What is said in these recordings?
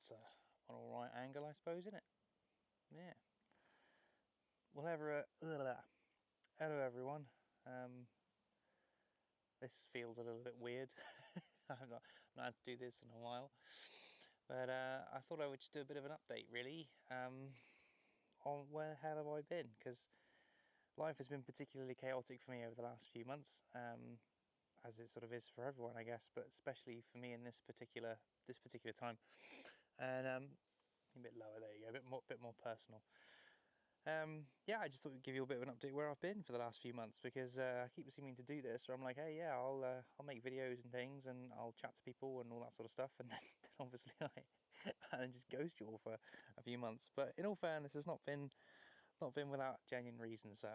That's an alright angle, I suppose, isn't it? Yeah. Well, hello everyone. This feels a little bit weird. I've not had to do this in a while, but I thought I would just do a bit of an update, really, on where the hell have I been, because life has been particularly chaotic for me over the last few months, as it sort of is for everyone, I guess, but especially for me in this particular time. And a bit lower, there you go, a bit more personal. Yeah, I just thought I'd give you a bit of an update where I've been for the last few months, because I keep seeming to do this, where I'm like, hey, yeah, I'll make videos and things, and I'll chat to people and all that sort of stuff, and then obviously I just ghost you all for a few months. But in all fairness, it's not been without genuine reasons. So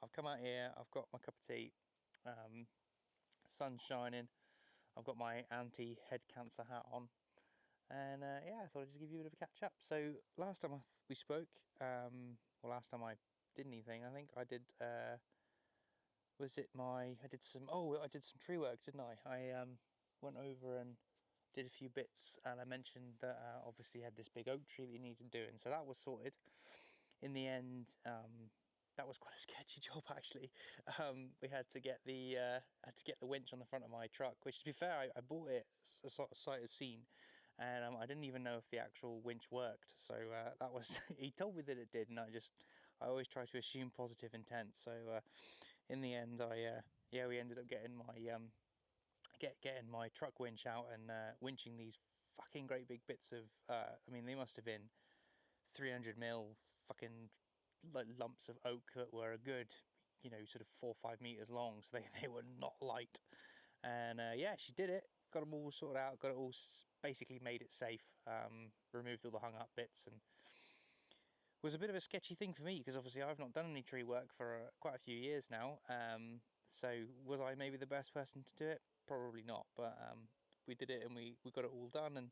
I've come out here, I've got my cup of tea, sun's shining, I've got my anti-head cancer hat on, and yeah, I thought I'd just give you a bit of a catch up. So last time we spoke, or last time I did anything, I think I did. I did some tree work, didn't I? I went over and did a few bits, and I mentioned that obviously had this big oak tree that you needed doing, so that was sorted. In the end, that was quite a sketchy job, actually. We had to get the winch on the front of my truck, which, to be fair, I bought it as sort of sight as seen, and I didn't even know if the actual winch worked. So that was he told me that it did, and I always try to assume positive intent. So in the end, we ended up getting my getting my truck winch out and winching these fucking great big bits of. I mean, they must have been 300mm fucking like lumps of oak that were a good, sort of 4 or 5 meters long, so they were not light. And yeah, she did it, got them all sorted out, got it all basically made it safe, removed all the hung up bits, and was a bit of a sketchy thing for me, because obviously I've not done any tree work for quite a few years now. So was I maybe the best person to do it? Probably not, but we did it, and we got it all done, and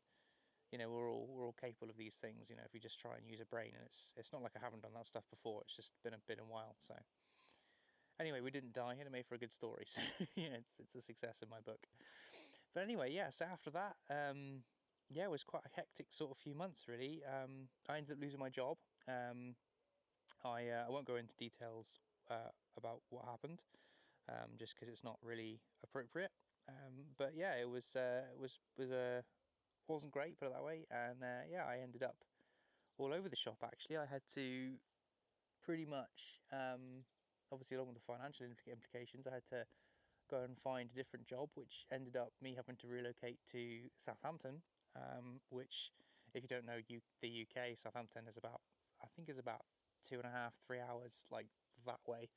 we're all capable of these things, if we just try and use a brain. And it's not like I haven't done that stuff before, it's just been a while. So anyway, we didn't die, and it made for a good story. So yeah, it's a success in my book. But anyway, yeah, so after that, yeah, it was quite a hectic sort of few months, really. I ended up losing my job. I won't go into details about what happened, just because it's not really appropriate. But yeah, it wasn't great, put it that way. And yeah, I ended up all over the shop, actually. I had to pretty much, obviously along with the financial implications, I had to go and find a different job, which ended up me having to relocate to Southampton, which, if you don't know the UK, Southampton is about 2.5, 3 hours, like, that way.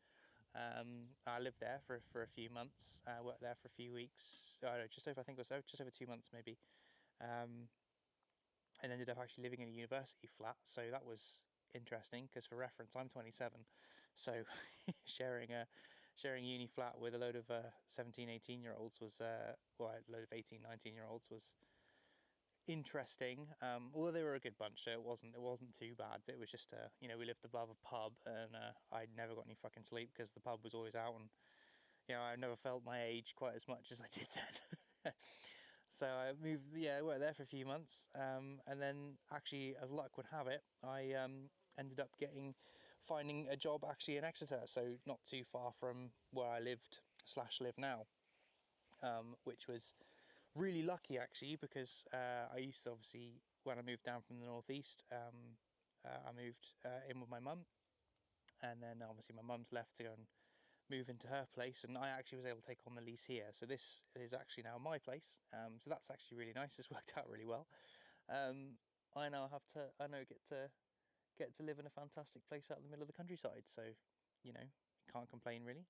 I lived there for a few months. I worked there for a few weeks. I think it was just over 2 months, maybe. And ended up actually living in a university flat. So that was interesting, because for reference, I'm 27. So sharing a uni flat with a load of 17, 18-year-olds was, a load of 18, 19-year-olds was interesting. Although they were a good bunch, so it wasn't too bad. But it was just we lived above a pub, and I never got any fucking sleep because the pub was always out, and I never felt my age quite as much as I did then. So I moved, I worked there for a few months, and then actually, as luck would have it, I ended up finding a job actually in Exeter, so not too far from where I live now, which was really lucky, actually, because I used to, obviously, when I moved down from the northeast, I moved in with my mum, and then obviously my mum's left to go and move into her place, and I actually was able to take on the lease here. So this is actually now my place. So that's actually really nice. It's worked out really well. I get to live in a fantastic place out in the middle of the countryside. So, can't complain, really.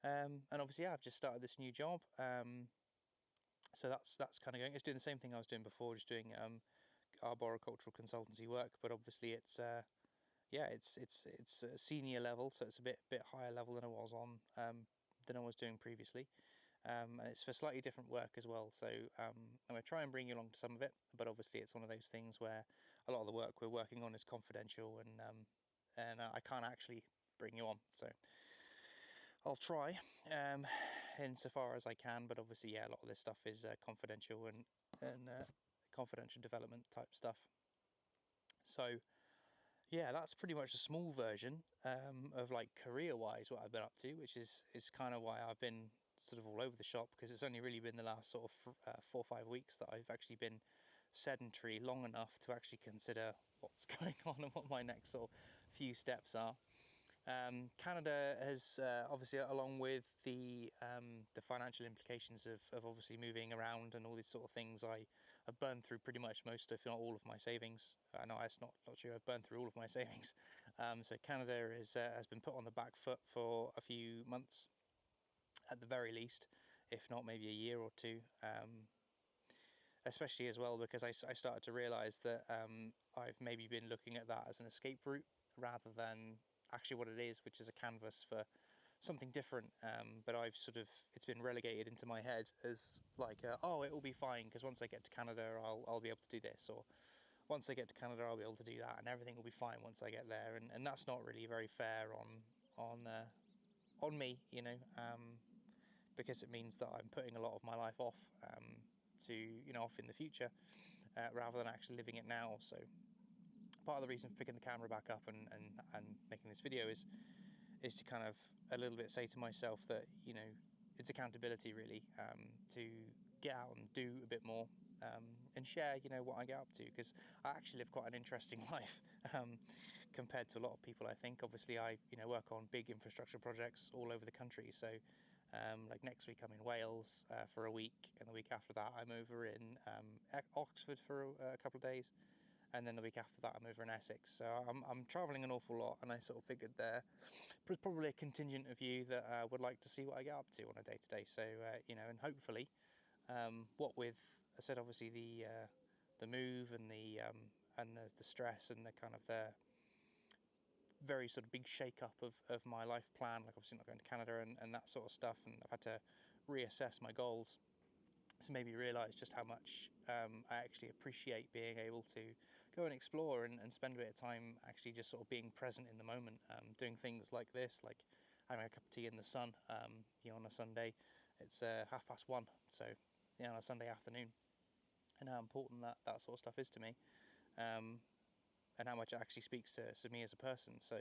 And obviously, I've just started this new job. So that's kind of going. It's doing the same thing I was doing before, just doing arboricultural consultancy work. But obviously, it's a senior level, so it's a bit higher level than I was doing previously, and it's for slightly different work as well. So I'm going to try and bring you along to some of it, but obviously it's one of those things where a lot of the work we're working on is confidential, and I can't actually bring you on. So I'll try insofar as I can, but obviously, a lot of this stuff is confidential and confidential development type stuff. So yeah, that's pretty much a small version of like career-wise what I've been up to, which is kind of why I've been sort of all over the shop, because it's only really been the last sort of 4 or 5 weeks that I've actually been sedentary long enough to actually consider what's going on and what my next sort of few steps are. Canada has obviously, along with the financial implications of obviously moving around and all these sort of things, I have burned through pretty much most, if not all, of my savings. I know it's not true. I've burned through all of my savings. So Canada has been put on the back foot for a few months, at the very least, if not maybe a year or two. Especially as well because I started to realise that I've maybe been looking at that as an escape route rather than actually what it is, which is a canvas for something different. But it's been relegated into my head as like, oh, it will be fine because once I get to Canada, I'll be able to do this, or once I get to Canada, I'll be able to do that, and everything will be fine once I get there. And that's not really very fair on me, you know, because it means that I'm putting a lot of my life off off in the future, rather than actually living it now. So part of the reason for picking the camera back up and making this video is to kind of a little bit say to myself that, you know, it's accountability really, to get out and do a bit more, and share, you know, what I get up to, because I actually live quite an interesting life, compared to a lot of people, I think. Obviously I, you know, work on big infrastructure projects all over the country, so like next week I'm in Wales for a week, and the week after that I'm over in Oxford for a couple of days, and then the week after that I'm over in Essex. So I'm travelling an awful lot, and I sort of figured there's probably a contingent of you that would like to see what I get up to on a day-to-day. So you know, and hopefully, what with, I said, obviously the move and the stress and the kind of the very sort of big shake-up of my life plan, like obviously not going to Canada and that sort of stuff, and I've had to reassess my goals to maybe realise just how much I actually appreciate being able to go and explore and spend a bit of time actually just sort of being present in the moment, doing things like this, like having a cup of tea in the sun, you know, on a Sunday. It's 1:30, so, you know, on a Sunday afternoon, and how important that sort of stuff is to me, and how much it actually speaks to me as a person. So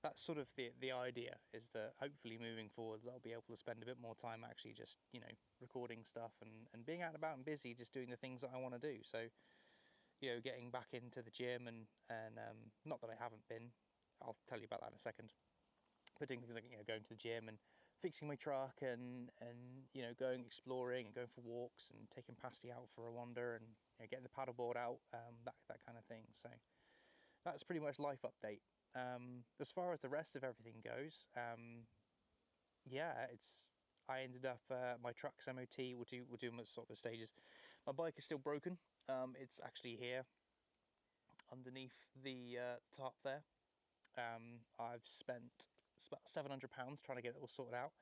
that's sort of the idea, is that hopefully moving forwards I'll be able to spend a bit more time actually just, you know, recording stuff and being out and about and busy, just doing the things that I want to do. So, you know, getting back into the gym and not that I haven't been, I'll tell you about that in a second, but doing things like, you know, going to the gym and fixing my truck and you know, going exploring and going for walks and taking Pasty out for a wander and, you know, getting the paddleboard out, that kind of thing. So that's pretty much life update. As far as the rest of everything goes, yeah, I ended up my truck's MOT. We'll do my sort of stages. My bike is still broken. It's actually here underneath the tarp there. I've spent about £700 trying to get it all sorted out.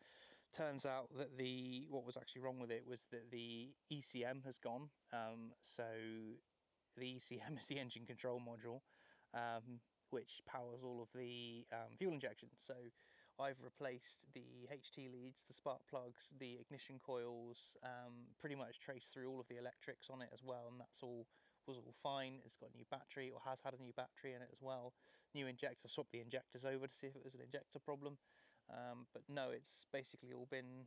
Turns out that what was actually wrong with it was that the ECM has gone. So the ECM is the engine control module, which powers all of the fuel injection. So I've replaced the HT leads, the spark plugs, the ignition coils, pretty much traced through all of the electrics on it as well, and was all fine. It's got a new battery, or has had a new battery in it as well. New injector, swapped the injectors over to see if it was an injector problem, but no, it's basically all been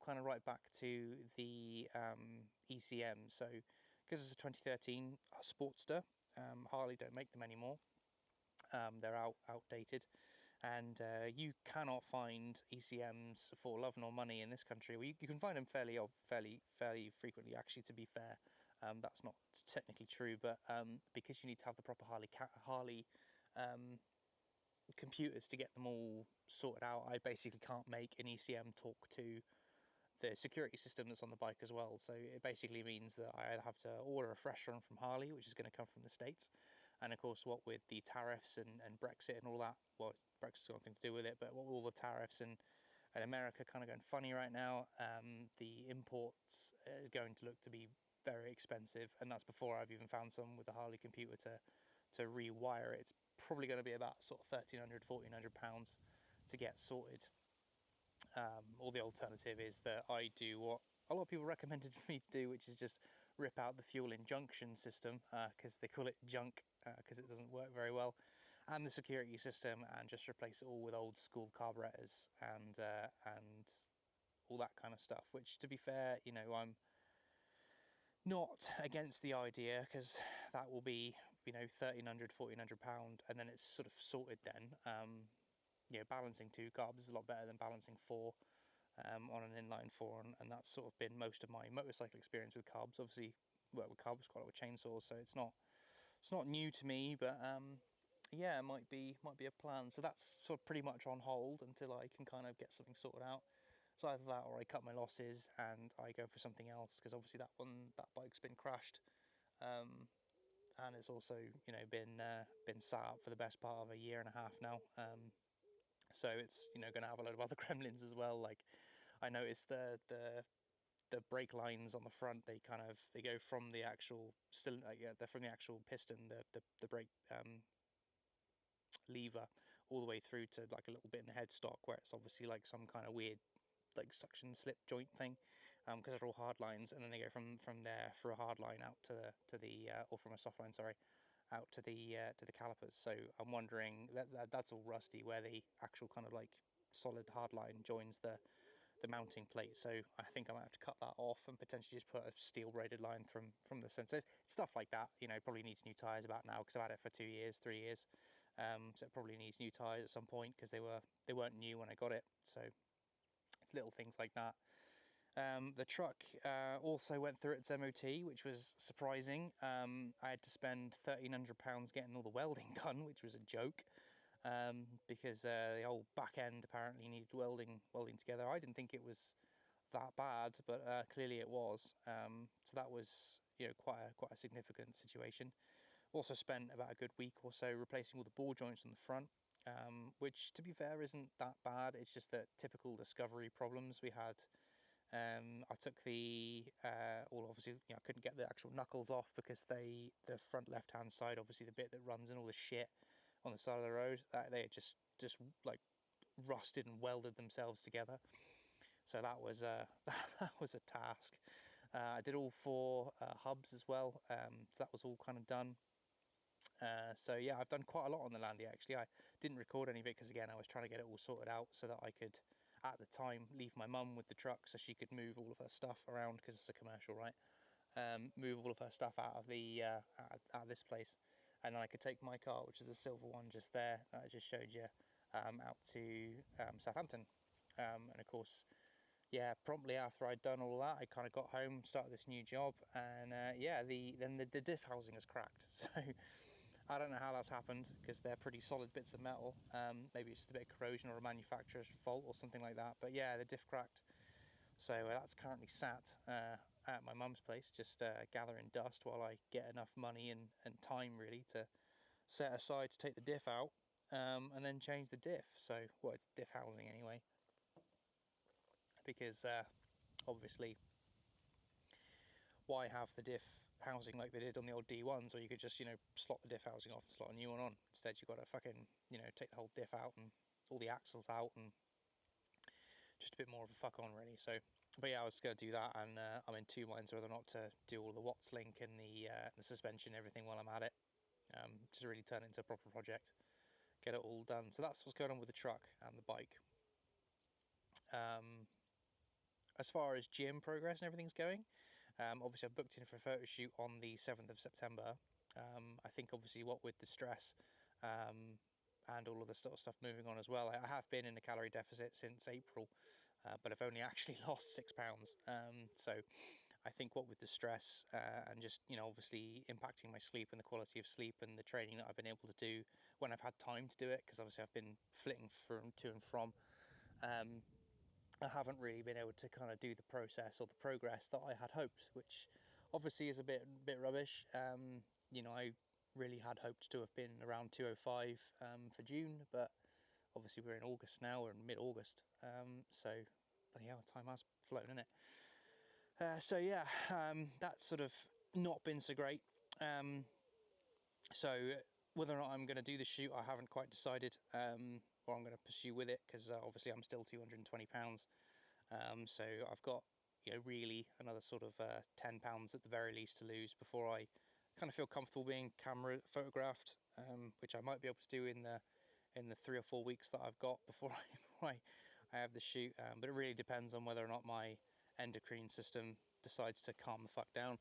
kind of right back to the ECM. So because it's a 2013 Sportster, Harley don't make them anymore. They're outdated, and you cannot find ECMs for love nor money in this country. Well, you can find them fairly frequently, actually, to be fair. That's not technically true, but because you need to have the proper Harley computers to get them all sorted out, I basically can't make an ECM talk to the security system that's on the bike as well. So it basically means that I have to order a fresh one from Harley, which is going to come from the States. And of course, what with the tariffs and Brexit and all that, well, Brexit's got nothing to do with it, but what with all the tariffs and America kind of going funny right now, the imports are going to look to be very expensive, and that's before I've even found someone with a Harley computer to rewire it. It's probably going to be about sort of £1,300–1,400 to get sorted. Or the alternative is that I do what a lot of people recommended for me to do, which is just rip out the fuel injection system, because they call it junk, because it doesn't work very well, and the security system, and just replace it all with old school carburetors and all that kind of stuff. Which, to be fair, you know, I'm not against the idea, because that will be, you know, £1,300–1,400, and then it's sort of sorted then. You know, balancing 2 carbs is a lot better than balancing 4 on an inline 4, and that's sort of been most of my motorcycle experience with carbs. Obviously, work with carbs quite a lot with chainsaws, so it's not new to me, but yeah, it might be a plan. So that's sort of pretty much on hold until I can kind of get something sorted out. So either that, or I cut my losses and I go for something else, because obviously that bike's been crashed, and it's also, you know, been sat up for the best part of a year and a half now. So it's, you know, going to have a load of other gremlins as well. Like, I noticed the brake lines on the front, they go from the actual they're from the actual piston, the brake lever, all the way through to like a little bit in the headstock, where it's obviously like some kind of weird like suction slip joint thing, because they're all hard lines, and then they go from there for a hard line out to the or from a soft line, sorry, out to the calipers. So I'm wondering, that's all rusty, where the actual kind of like solid hard line joins the mounting plate. So I think I might have to cut that off and potentially just put a steel braided line from the sensors. Stuff like that, you know, probably needs new tyres about now, because I've had it for 2 years, 3 years. So it probably needs new tyres at some point, because they weren't new when I got it. So it's little things like that. The truck also went through its MOT, which was surprising. I had to spend £1,300 getting all the welding done, which was a joke, because the whole back end apparently needed welding together. I didn't think it was that bad, but clearly it was. So that was, you know, quite a significant situation. Also spent about a good week or so replacing all the ball joints on the front, which, to be fair, isn't that bad. It's just that typical Discovery problems we had. I took the obviously, you know, I couldn't get the actual knuckles off, because the front left hand side, obviously the bit that runs in all the shit on the side of the road, that they had just like rusted and welded themselves together. So that was that was a task. I did all 4 hubs as well, so that was all kind of done. So yeah, I've done quite a lot on the Landia actually. I didn't record any of it, because again, I was trying to get it all sorted out so that I could, at the time, leave my mum with the truck so she could move all of her stuff around, because it's a commercial, right? Move all of her stuff out of the out of this place, and then I could take my car, which is a silver one just there that I just showed you, out to Southampton. And of course, yeah, promptly after I'd done all that, I kind of got home, started this new job, and yeah, then the diff housing has cracked. So I don't know how that's happened, because they're pretty solid bits of metal. Maybe it's just a bit of corrosion or a manufacturer's fault or something like that. But yeah, the diff cracked. So that's currently sat at my mum's place, just gathering dust while I get enough money and time really to set aside to take the diff out, and then change the diff. So, well, it's diff housing anyway, because obviously, why have the diff housing like they did on the old D1s, where you could just, you know, slot the diff housing off and slot a new one on? Instead, you've got to fucking, you know, take the whole diff out and all the axles out, and just a bit more of a fuck on really. So, but yeah, I was going to do that, and I'm in 2 minds whether or not to do all the Watts link and the suspension and everything while I'm at it, to really turn it into a proper project, get it all done. So that's what's going on with the truck and the bike. As far as gym progress and everything's going, obviously I've booked in for a photo shoot on the 7th of September. I think obviously what with the stress, and all of the sort of stuff moving on as well, I have been in a calorie deficit since April, but I've only actually lost 6 pounds. So I think what with the stress, and just, you know, obviously impacting my sleep and the quality of sleep and the training that I've been able to do when I've had time to do it, because obviously I've been flitting from to and from, I haven't really been able to kind of do the process or the progress that I had hoped, which obviously is a bit rubbish. You know, I really had hoped to have been around 205 for June, but obviously we're in August now, we're in mid-August, so bloody hell, time has flown, isn't it? So yeah, that's sort of not been so great. So whether or not I'm going to do the shoot, I haven't quite decided, or I'm going to pursue with it, because obviously I'm still £220. So I've got, really another sort of 10 pounds at the very least to lose before I kind of feel comfortable being camera photographed, which I might be able to do in the 3 or 4 weeks that I've got before I have the shoot. But it really depends on whether or not my endocrine system decides to calm the fuck down.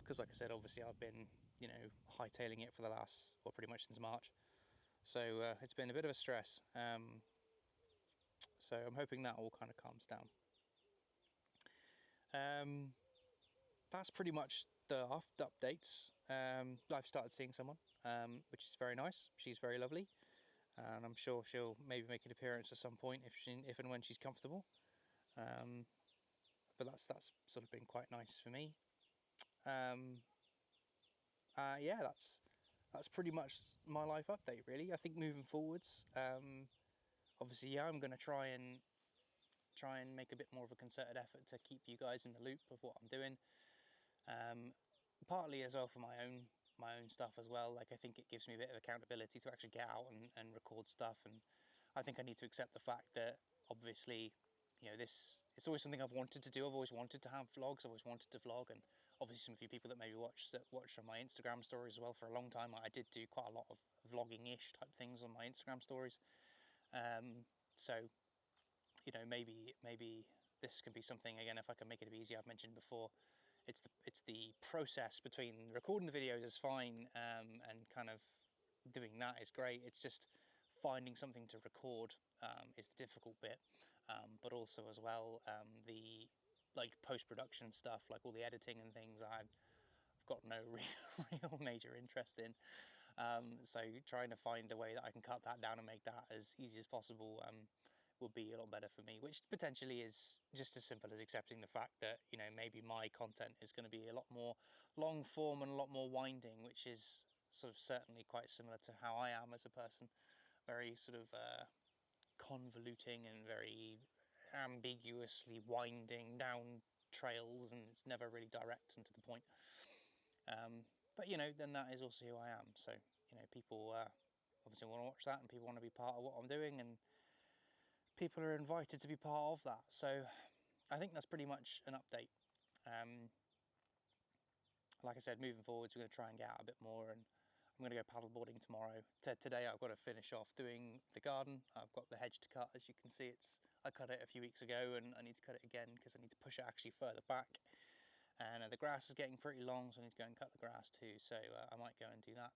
Because like I said, obviously I've been, hightailing it for the last, well, pretty much since March. So it's been a bit of a stress. So I'm hoping that all kind of calms down. That's pretty much the updates. I've started seeing someone, which is very nice. She's very lovely, and I'm sure she'll maybe make an appearance at some point if and when she's comfortable. But that's sort of been quite nice for me. Yeah, that's pretty much my life update, really. I think moving forwards, obviously, yeah, I'm going to try and make a bit more of a concerted effort to keep you guys in the loop of what I'm doing. Partly as well for my own stuff as well. Like, I think it gives me a bit of accountability to actually get out and record stuff, and I think I need to accept the fact that obviously, it's always something I've wanted to do. I've always wanted to have vlogs. I've always wanted to vlog, and obviously some of you people that maybe watch on my Instagram stories as well for a long time, I did do quite a lot of vlogging-ish type things on my Instagram stories. So, maybe this can be something again if I can make it a bit easier. I've mentioned before, it's the process between recording the videos is fine, and kind of doing that is great. It's just finding something to record is the difficult bit, but also as well the post-production stuff, like all the editing and things, I've got no real major interest in. So trying to find a way that I can cut that down and make that as easy as possible will be a lot better for me, which potentially is just as simple as accepting the fact that maybe my content is going to be a lot more long form and a lot more winding, which is sort of certainly quite similar to how I am as a person, very sort of convoluting and very ambiguously winding down trails, and it's never really direct and to the point. But then that is also who I am. So people obviously want to watch that, and people want to be part of what I'm doing, and people are invited to be part of that. So I think that's pretty much an update. Like I said, moving forwards, we're going to try and get out a bit more, and I'm going to go paddleboarding tomorrow. Today I've got to finish off doing the garden. I've got the hedge to cut. As you can see, I cut it a few weeks ago, and I need to cut it again because I need to push it actually further back. And the grass is getting pretty long, so I need to go and cut the grass too. So I might go and do that.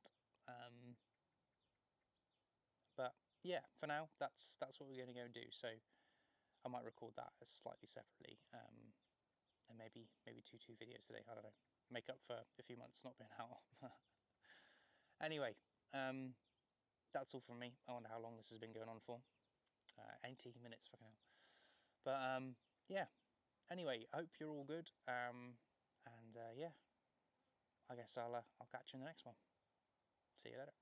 But yeah, for now, that's what we're going to go and do. So I might record that as slightly separately, and maybe two videos today. I don't know. Make up for a few months not being out. Anyway, that's all from me. I wonder how long this has been going on for. 18 minutes, fucking hell. But yeah. Anyway, I hope you're all good. And yeah, I guess I'll catch you in the next one. See you later.